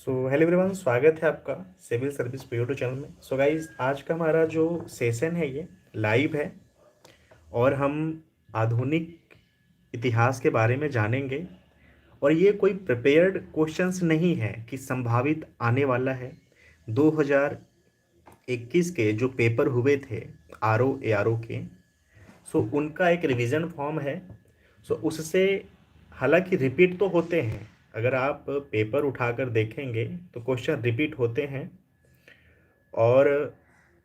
Hello everyone, स्वागत है आपका सिविल सर्विस पे यूट्यूब चैनल में। गाइस, आज का हमारा जो सेशन है ये लाइव है और हम आधुनिक इतिहास के बारे में जानेंगे। और ये कोई प्रिपेयर्ड क्वेश्चंस नहीं है कि संभावित आने वाला है। 2021 के जो पेपर हुए थे आरओ एआरओ के, उनका एक रिवीजन फॉर्म है। उससे हालांकि रिपीट तो होते हैं, अगर आप पेपर उठाकर देखेंगे तो क्वेश्चन रिपीट होते हैं। और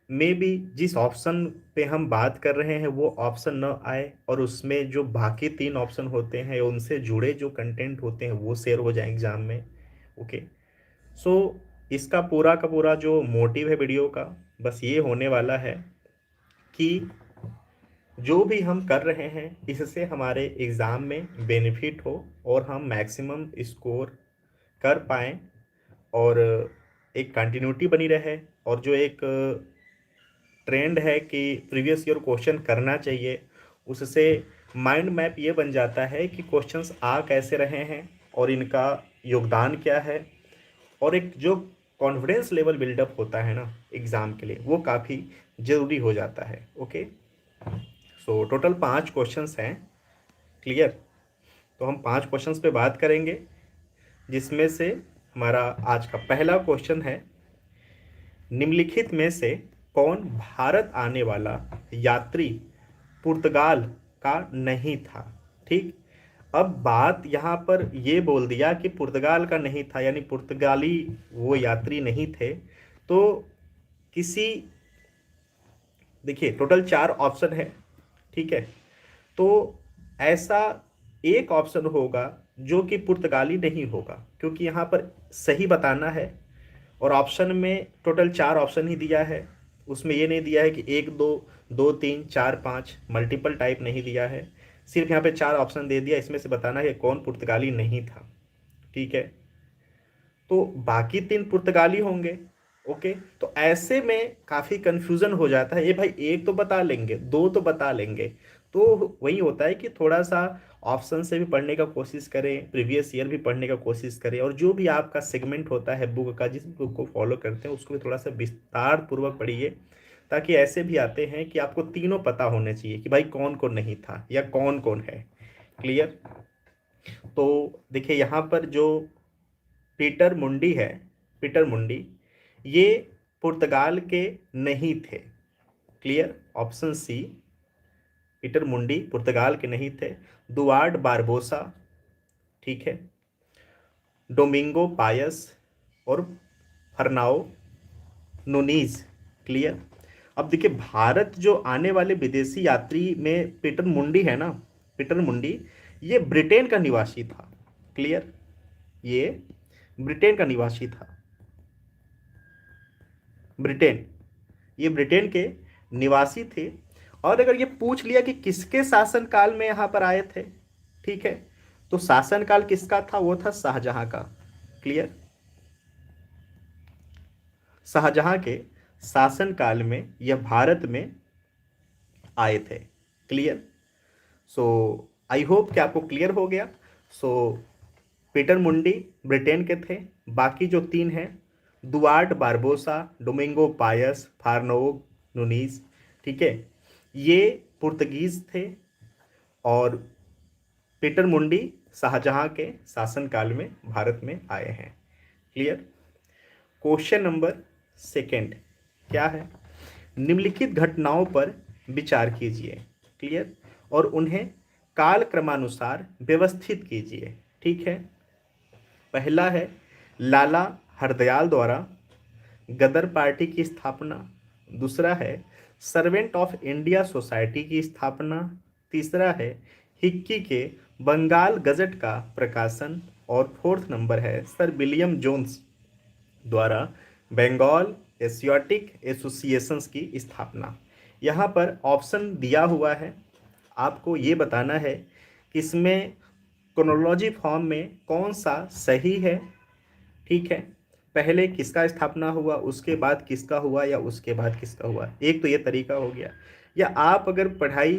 मे बी जिस ऑप्शन पे हम बात कर रहे हैं वो ऑप्शन न आए और उसमें जो बाकी तीन ऑप्शन होते हैं उनसे जुड़े जो कंटेंट होते हैं वो शेयर हो जाए एग्जाम में। ओके। सो इसका पूरा का पूरा जो मोटिव है वीडियो का, बस ये होने वाला है कि जो भी हम कर रहे हैं इससे हमारे एग्ज़ाम में बेनिफिट हो और हम मैक्सिमम स्कोर कर पाएँ और एक कंटिन्यूटी बनी रहे। और जो एक ट्रेंड है कि प्रीवियस ईयर क्वेश्चन करना चाहिए, उससे माइंड मैप ये बन जाता है कि क्वेश्चंस आ कैसे रहे हैं और इनका योगदान क्या है। और एक जो कॉन्फिडेंस लेवल बिल्डअप होता है ना एग्ज़ाम के लिए, वो काफ़ी ज़रूरी हो जाता है। ओके। टोटल 5 क्वेश्चंस हैं। क्लियर। तो हम 5 क्वेश्चंस पे बात करेंगे, जिसमें से हमारा आज का पहला क्वेश्चन है, निम्नलिखित में से कौन भारत आने वाला यात्री पुर्तगाल का नहीं था। ठीक। अब बात यहाँ पर ये बोल दिया कि पुर्तगाल का नहीं था, यानी पुर्तगाली वो यात्री नहीं थे। तो किसी, देखिए टोटल 4 ऑप्शन है। ठीक है। तो ऐसा एक ऑप्शन होगा जो कि पुर्तगाली नहीं होगा, क्योंकि यहाँ पर सही बताना है। और ऑप्शन में टोटल 4 ऑप्शन ही दिया है, उसमें ये नहीं दिया है कि 1 2 2 3 4 5, मल्टीपल टाइप नहीं दिया है। सिर्फ यहाँ पे 4 ऑप्शन दे दिया, इसमें से बताना है कौन पुर्तगाली नहीं था। ठीक है। तो बाकी 3 पुर्तगाली होंगे। ओके। तो ऐसे में काफ़ी कंफ्यूजन हो जाता है, ये भाई एक तो बता लेंगे, दो तो बता लेंगे। तो वही होता है कि थोड़ा सा ऑप्शन से भी पढ़ने का कोशिश करें, प्रीवियस ईयर भी पढ़ने का कोशिश करें, और जो भी आपका सेगमेंट होता है बुक का, जिस बुक को फॉलो करते हैं उसको भी थोड़ा सा विस्तार पूर्वक पढ़िए। ताकि ऐसे भी आते हैं कि आपको तीनों पता होने चाहिए कि भाई कौन कौन नहीं था या कौन कौन है। क्लियर। तो देखिए यहाँ पर जो पीटर मुंडी है, पीटर मुंडी ये पुर्तगाल के नहीं थे। क्लियर। ऑप्शन सी, पीटर मुंडी पुर्तगाल के नहीं थे। दुआर्ड बारबोसा, ठीक है, डोमिंगो पायस और फर्नाओ नूनीज। क्लियर। अब देखिए भारत जो आने वाले विदेशी यात्री में पीटर मुंडी है ना, पीटर मुंडी ये ब्रिटेन का निवासी था। क्लियर। ये ब्रिटेन का निवासी था। ब्रिटेन, ये ब्रिटेन के निवासी थे। और अगर ये पूछ लिया कि किसके शासनकाल में यहाँ पर आए थे, ठीक है, तो शासनकाल किसका था, वो था शाहजहां का। क्लियर। शाहजहां के शासनकाल में यह भारत में आए थे। क्लियर। सो आई होप कि आपको क्लियर हो गया। सो पीटर मुंडी ब्रिटेन के थे। बाकी जो 3 हैं, दुआर्ट बारबोसा, डोमिंगो पायस, फार्नोग नूनीज, ठीक है, ये पुर्तगीज थे। और पीटर मुंडी शाहजहां के शासनकाल में भारत में आए हैं। क्लियर। क्वेश्चन नंबर सेकंड क्या है, निम्नलिखित घटनाओं पर विचार कीजिए। क्लियर। और उन्हें काल क्रमानुसार व्यवस्थित कीजिए। ठीक है। पहला है लाला हरदयाल द्वारा गदर पार्टी की स्थापना। दूसरा है सर्वेंट ऑफ इंडिया सोसाइटी की स्थापना। तीसरा है हिक्की के बंगाल गजट का प्रकाशन। और फोर्थ नंबर है सर विलियम जोन्स द्वारा बंगाल एशियाटिक एसोसिएशंस की स्थापना। यहाँ पर ऑप्शन दिया हुआ है, आपको ये बताना है कि इसमें क्रोनोलॉजी फॉर्म में कौन सा सही है। ठीक है। पहले किसका स्थापना हुआ, उसके बाद किसका हुआ, या उसके बाद किसका हुआ। एक तो ये तरीका हो गया। या आप अगर पढ़ाई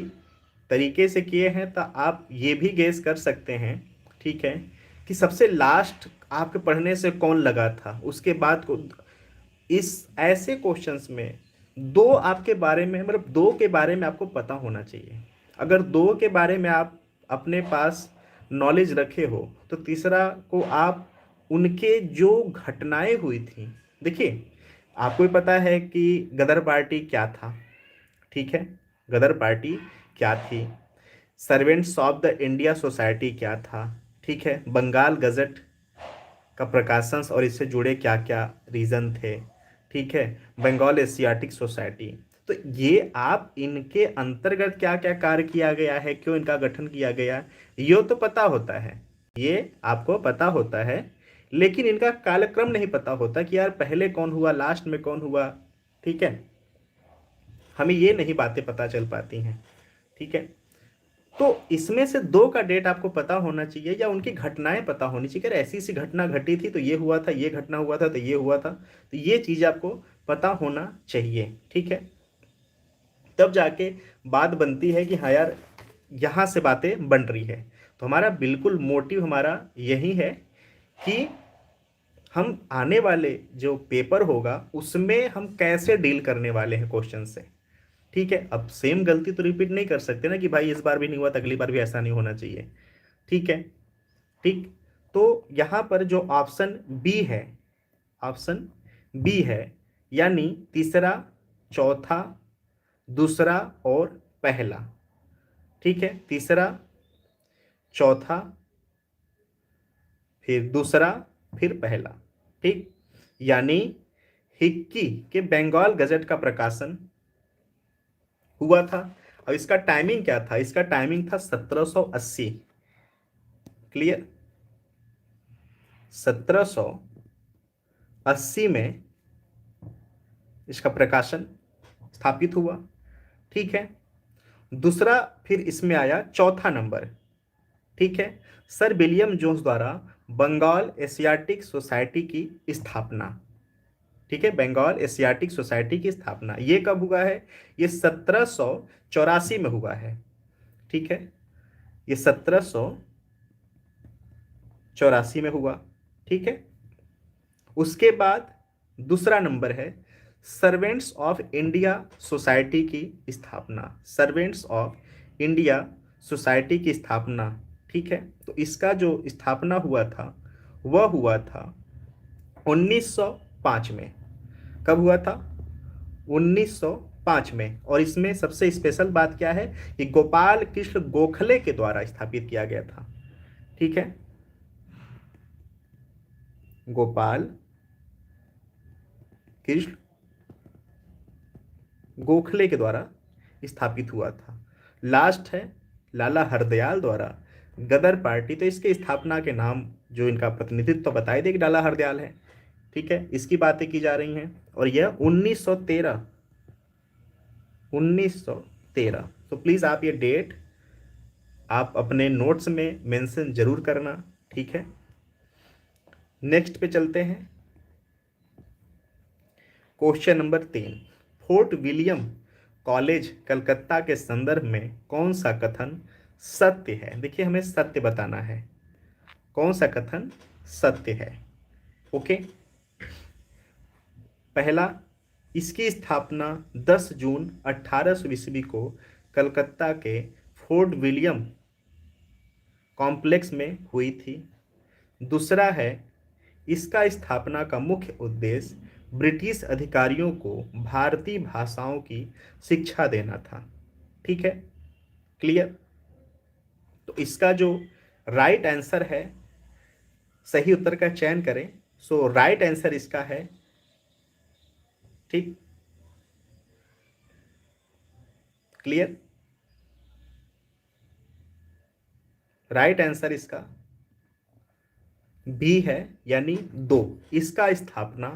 तरीके से किए हैं तो आप ये भी गेस कर सकते हैं, ठीक है, कि सबसे लास्ट आपके पढ़ने से कौन लगा था, उसके बाद को इस ऐसे क्वेश्चंस में दो आपके बारे में, मतलब दो के बारे में आपको पता होना चाहिए। अगर दो के बारे में आप अपने पास नॉलेज रखे हो तो तीसरा को आप उनके जो घटनाएं हुई थी, देखिए आपको भी पता है कि गदर पार्टी क्या था, ठीक है, गदर पार्टी क्या थी, servants of the India society क्या था, ठीक है, बंगाल गजट का प्रकाशन और इससे जुड़े क्या क्या रीज़न थे, ठीक है, बंगाल एशियाटिक सोसाइटी। तो ये आप इनके अंतर्गत क्या क्या कार्य किया गया है, क्यों इनका गठन किया गया, ये तो पता होता है, ये आपको पता होता है, लेकिन इनका कालक्रम नहीं पता होता कि यार पहले कौन हुआ, लास्ट में कौन हुआ, ठीक है, हमें ये नहीं बातें पता चल पाती हैं, ठीक है। तो इसमें से दो का डेट आपको पता होना चाहिए या उनकी घटनाएं पता होनी चाहिए, अगर ऐसी सी घटना घटी थी तो ये हुआ था, ये घटना हुआ था तो ये हुआ था, तो ये चीज़ आपको पता होना चाहिए, ठीक है। तब जाके बात बनती है कि हाँ यार यहाँ से बातें बन रही है। तो हमारा बिल्कुल मोटिव हमारा यही है कि हम आने वाले जो पेपर होगा उसमें हम कैसे डील करने वाले हैं क्वेश्चन से, ठीक है। अब सेम गलती तो रिपीट नहीं कर सकते ना कि भाई इस बार भी नहीं हुआ तो अगली बार भी ऐसा नहीं होना चाहिए, ठीक है, ठीक। तो यहाँ पर जो ऑप्शन बी है, ऑप्शन बी है, यानी तीसरा, चौथा, दूसरा और पहला, ठीक है, तीसरा, चौथा, फिर दूसरा, फिर पहला, ठीक, यानी हिक्की के बंगाल गजट का प्रकाशन हुआ था। और इसका टाइमिंग क्या था, इसका टाइमिंग था 1780, क्लियर, 1780 में इसका प्रकाशन स्थापित हुआ, ठीक है। दूसरा फिर इसमें आया चौथा नंबर, ठीक है, सर विलियम जोन्स द्वारा बंगाल एशियाटिक सोसाइटी की स्थापना, ठीक है, बंगाल एशियाटिक सोसाइटी की स्थापना ये कब हुआ है, ये 1784 में हुआ है, ठीक है, ये 1784 में हुआ, ठीक है। उसके बाद दूसरा नंबर है सर्वेंट्स ऑफ इंडिया सोसाइटी की स्थापना, सर्वेंट्स ऑफ इंडिया सोसाइटी की स्थापना, ठीक है। तो इसका जो स्थापना हुआ था वह हुआ था 1905 में। कब हुआ था, 1905 में। और इसमें सबसे स्पेशल बात क्या है कि गोपाल कृष्ण गोखले के द्वारा स्थापित किया गया था, ठीक है, गोपाल कृष्ण गोखले के द्वारा स्थापित हुआ था। लास्ट है लाला हरदयाल द्वारा गदर पार्टी, तो इसके स्थापना के नाम जो इनका प्रतिनिधित्व तो बताए दे कि लाला हरदयाल है, ठीक है, इसकी बातें की जा रही हैं। और यह 1913, 1913। तो प्लीज़ आप ये डेट आप अपने नोट्स में मेंशन जरूर करना, ठीक है। नेक्स्ट पे चलते हैं, question number 3, fort William college Calcutta के संदर्भ में कौन सा कथन सत्य है। देखिए हमें सत्य बताना है, कौन सा कथन सत्य है, ओके। पहला, इसकी स्थापना 10 जून 1800 ईस्वी को कलकत्ता के फोर्ट विलियम कॉम्प्लेक्स में हुई थी। दूसरा है, इसका स्थापना का मुख्य उद्देश्य ब्रिटिश अधिकारियों को भारतीय भाषाओं की शिक्षा देना था, ठीक है, क्लियर। तो इसका जो राइट आंसर है, सही उत्तर का चयन करें। सो राइट आंसर इसका है, ठीक, क्लियर, राइट आंसर इसका बी है, यानी 2। इसका स्थापना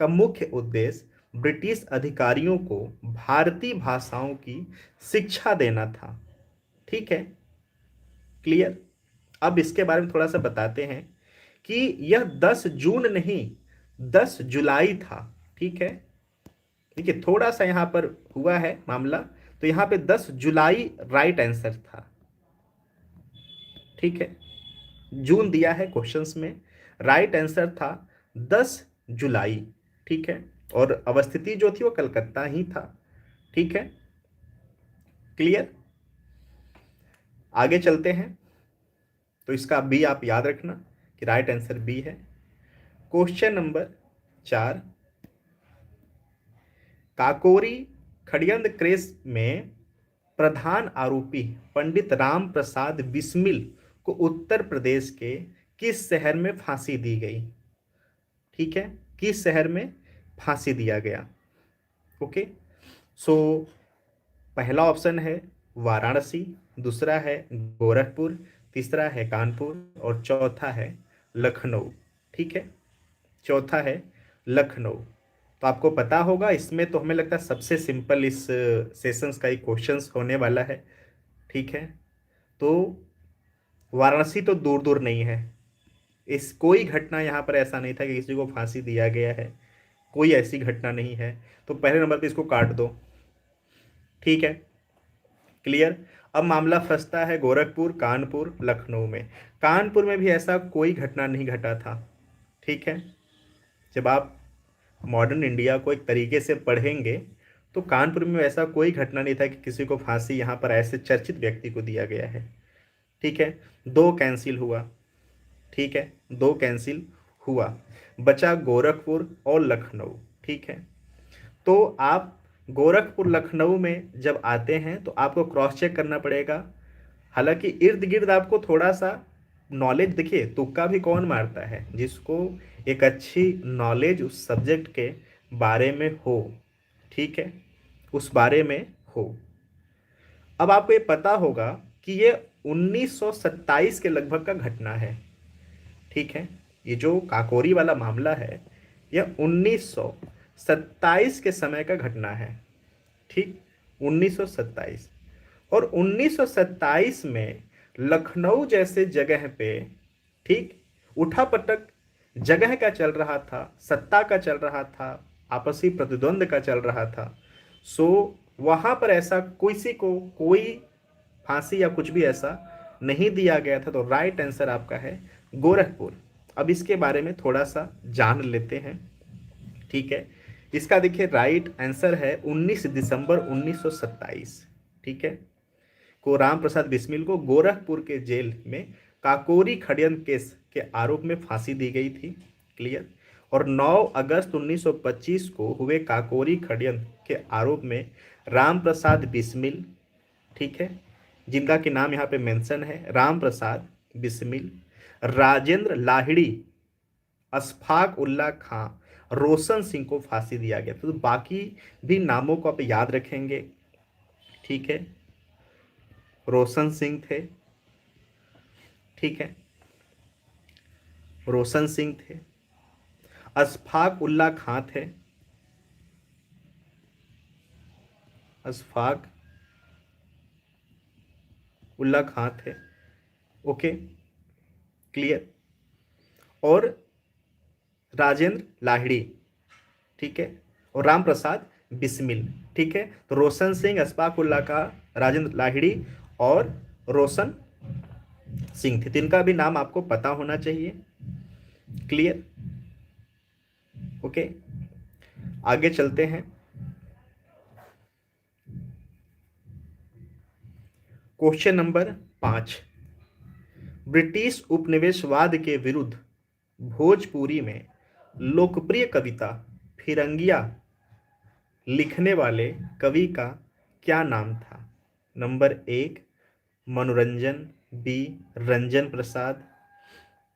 का मुख्य उद्देश्य ब्रिटिश अधिकारियों को भारतीय भाषाओं की शिक्षा देना था, ठीक है, क्लियर। अब इसके बारे में थोड़ा सा बताते हैं कि यह 10 जून नहीं 10 जुलाई था, ठीक है। देखिए थोड़ा सा यहाँ पर हुआ है मामला, तो यहाँ पे 10 जुलाई राइट आंसर था, ठीक है। जून दिया है क्वेश्चंस में। राइट आंसर था 10 जुलाई। ठीक है, और अवस्थिति जो थी वो कलकत्ता ही था। ठीक है, क्लियर। आगे चलते हैं। तो इसका बी आप याद रखना कि राइट आंसर बी है। क्वेश्चन नंबर 4, काकोरी खड़ियंद केस में प्रधान आरोपी पंडित राम प्रसाद बिस्मिल को उत्तर प्रदेश के किस शहर में फांसी दी गई? ठीक है, किस शहर में फांसी दिया गया? ओके, सो पहला ऑप्शन है वाराणसी, दूसरा है गोरखपुर, तीसरा है कानपुर और चौथा है लखनऊ। ठीक है, चौथा है लखनऊ। तो आपको पता होगा, इसमें तो हमें लगता है सबसे सिंपल इस सेशंस का एक क्वेश्चंस होने वाला है। ठीक है, तो वाराणसी तो दूर दूर नहीं है। इस कोई घटना यहाँ पर ऐसा नहीं था कि किसी को फांसी दिया गया है, कोई ऐसी घटना नहीं है। तो पहले नंबर पे इसको काट दो। ठीक है, क्लियर। अब मामला फंसता है गोरखपुर, कानपुर, लखनऊ में। कानपुर में भी ऐसा कोई घटना नहीं घटा था। ठीक है, जब आप मॉडर्न इंडिया को एक तरीके से पढ़ेंगे तो कानपुर में ऐसा कोई घटना नहीं था कि किसी को फांसी यहाँ पर ऐसे चर्चित व्यक्ति को दिया गया है। ठीक है, दो कैंसिल हुआ। ठीक है, दो कैंसिल हुआ, बचा गोरखपुर और लखनऊ। ठीक है, तो आप गोरखपुर लखनऊ में जब आते हैं तो आपको क्रॉस चेक करना पड़ेगा। हालांकि इर्द गिर्द आपको थोड़ा सा नॉलेज, देखिए तुक्का भी कौन मारता है, जिसको एक अच्छी नॉलेज उस सब्जेक्ट के बारे में हो। ठीक है, उस बारे में हो। अब आपको ये पता होगा कि ये 1927 के लगभग का घटना है। ठीक है, ये जो काकोरी वाला मामला है यह 1927 के समय का घटना है। ठीक, 1927। और 1927 में लखनऊ जैसे जगह पे, ठीक, उठापटक जगह का चल रहा था, सत्ता का चल रहा था, आपसी प्रतिद्वंद का चल रहा था। सो वहां पर ऐसा किसी को कोई फांसी या कुछ भी ऐसा नहीं दिया गया था। तो राइट आंसर आपका है गोरखपुर। अब इसके बारे में थोड़ा सा जान लेते हैं। ठीक है, इसका देखिए राइट आंसर है 19 दिसंबर 1927। ठीक है, को राम प्रसाद बिस्मिल को गोरखपुर के जेल में काकोरी खड़ियन केस के आरोप में फांसी दी गई थी। क्लियर। और 9 अगस्त 1925 को हुए काकोरी खड़ियन के आरोप में राम प्रसाद बिस्मिल, ठीक है, जिनका के नाम यहाँ पे मेंशन है, राम प्रसाद बिस्मिल, राजेंद्र लाहिड़ी, अशफाक उल्ला खां, रोशन सिंह को फांसी दिया गया। तो बाकी भी नामों को आप याद रखेंगे। ठीक है, रोशन सिंह थे। ठीक है, रोशन सिंह थे, अशफाक उल्ला खां थे, अशफाक उल्ला खां थे। Okay, clear. और राजेंद्र लाहिड़ी, ठीक है, और राम प्रसाद बिस्मिल। ठीक है, तो रोशन सिंह, अशफाक उल्ला खां, राजेंद्र लाहिड़ी और रोशन सिंह थे। तिनका भी नाम आपको पता होना चाहिए। क्लियर। ओके, आगे चलते हैं। क्वेश्चन नंबर 5, ब्रिटिश उपनिवेशवाद के विरुद्ध भोजपुरी में लोकप्रिय कविता फिरंगिया लिखने वाले कवि का क्या नाम था? नंबर 1 मनोरंजन, बी रंजन प्रसाद,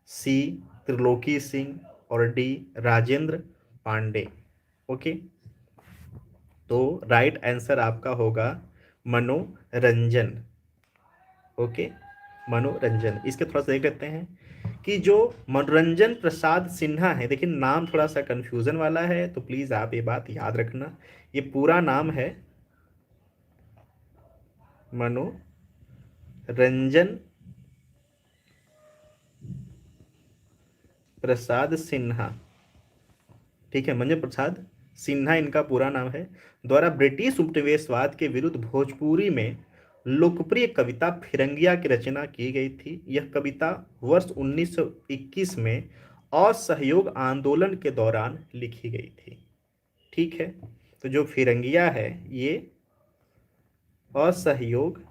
सी त्रिलोकी सिंह और डी राजेंद्र पांडे। ओके, तो राइट आंसर आपका होगा मनोरंजन। ओके, मनोरंजन। इसके थोड़ा सा देख लेते हैं कि जो मनोरंजन प्रसाद सिन्हा है, देखिए नाम थोड़ा सा कंफ्यूजन वाला है, तो प्लीज आप ये बात याद रखना। ये पूरा नाम है मनोरंजन प्रसाद सिन्हा। ठीक है, मनोरंजन प्रसाद सिन्हा इनका पूरा नाम है, द्वारा ब्रिटिश उपनिवेशवाद के विरुद्ध भोजपुरी में लोकप्रिय कविता फिरंगिया की रचना की गई थी। यह कविता वर्ष 1921 में असहयोग आंदोलन के दौरान लिखी गई थी। ठीक है, तो जो फिरंगिया है ये असहयोग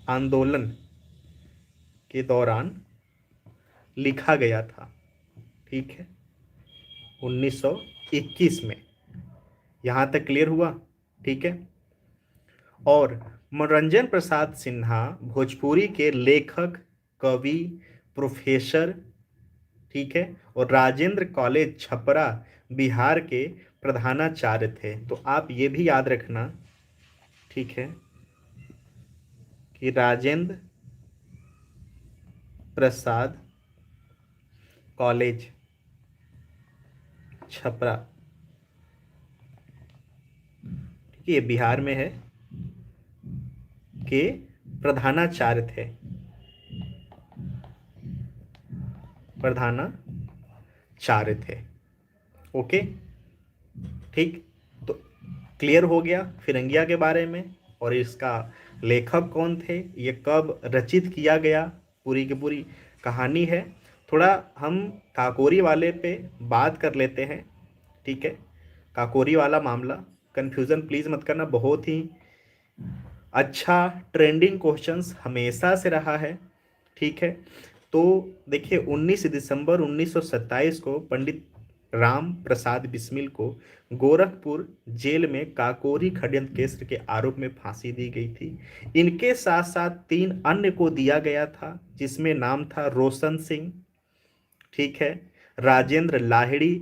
आंदोलन के दौरान लिखा गया था। ठीक है, 1921 में। यहाँ तक क्लियर हुआ? ठीक है। और मनोरंजन प्रसाद सिन्हा भोजपुरी के लेखक, कवि, प्रोफेसर, ठीक है, और राजेंद्र कॉलेज छपरा बिहार के प्रधानाचार्य थे। तो आप ये भी याद रखना, ठीक है, कि राजेंद्र प्रसाद कॉलेज छपरा, ठीक है, ये बिहार में है, के प्रधानाचार्य थे, प्रधानाचार्य थे। ओके, ठीक। तो क्लियर हो गया फिरंगिया के बारे में, और इसका लेखक कौन थे, ये कब रचित किया गया, पूरी की पूरी कहानी है। थोड़ा हम काकोरी वाले पे बात कर लेते हैं। ठीक है, काकोरी वाला मामला, कन्फ्यूज़न प्लीज़ मत करना, बहुत ही अच्छा ट्रेंडिंग क्वेश्चंस हमेशा से रहा है। ठीक है, तो देखिए 19 दिसंबर 1927 को पंडित राम प्रसाद बिस्मिल को गोरखपुर जेल में काकोरी षड्यंत्र केस के आरोप में फांसी दी गई थी। इनके साथ साथ 3 अन्य को दिया गया था, जिसमें नाम था रोशन सिंह, ठीक है, राजेंद्र लाहिड़ी,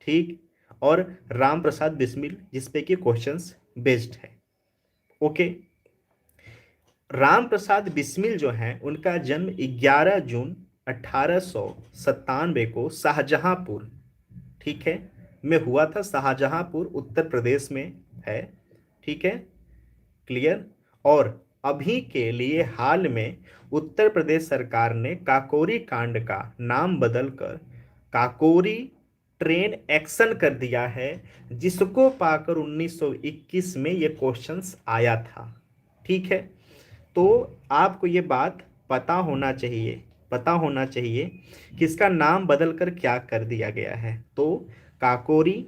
ठीक, और राम प्रसाद बिस्मिल, जिसपे कि क्वेश्चंस बेस्ड है। ओके, राम प्रसाद बिस्मिल जो हैं उनका जन्म 11 जून 1897 को शाहजहांपुर, ठीक है, में हुआ था। शाहजहांपुर उत्तर प्रदेश में है। ठीक है, क्लियर। और अभी के लिए हाल में उत्तर प्रदेश सरकार ने काकोरी कांड का नाम बदलकर काकोरी ट्रेन एक्शन कर दिया है, जिसको पाकर 1921 में ये क्वेश्चंस आया था। ठीक है, तो आपको ये बात पता होना चाहिए, पता होना चाहिए कि इसका नाम बदलकर क्या कर दिया गया है। तो Kakori,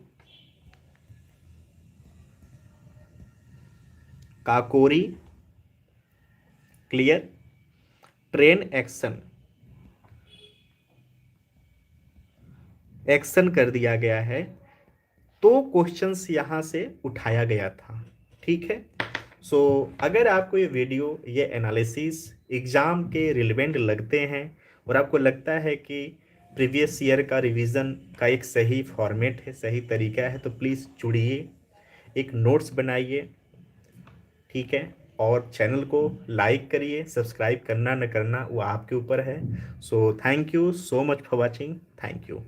Kakori, clear, train action, action कर दिया गया है। तो क्वेश्चंस यहाँ से उठाया गया था। ठीक है, सो अगर आपको ये वीडियो, ये एनालिसिस एग्ज़ाम के रिलेवेंट लगते हैं और आपको लगता है कि प्रीवियस ईयर का रिवीजन का एक सही फॉर्मेट है, सही तरीका है, तो प्लीज़ जुड़िए, एक नोट्स बनाइए। ठीक है, और चैनल को लाइक करिए, सब्सक्राइब करना न करना वो आपके ऊपर है। So thank you so much for watching, thank you.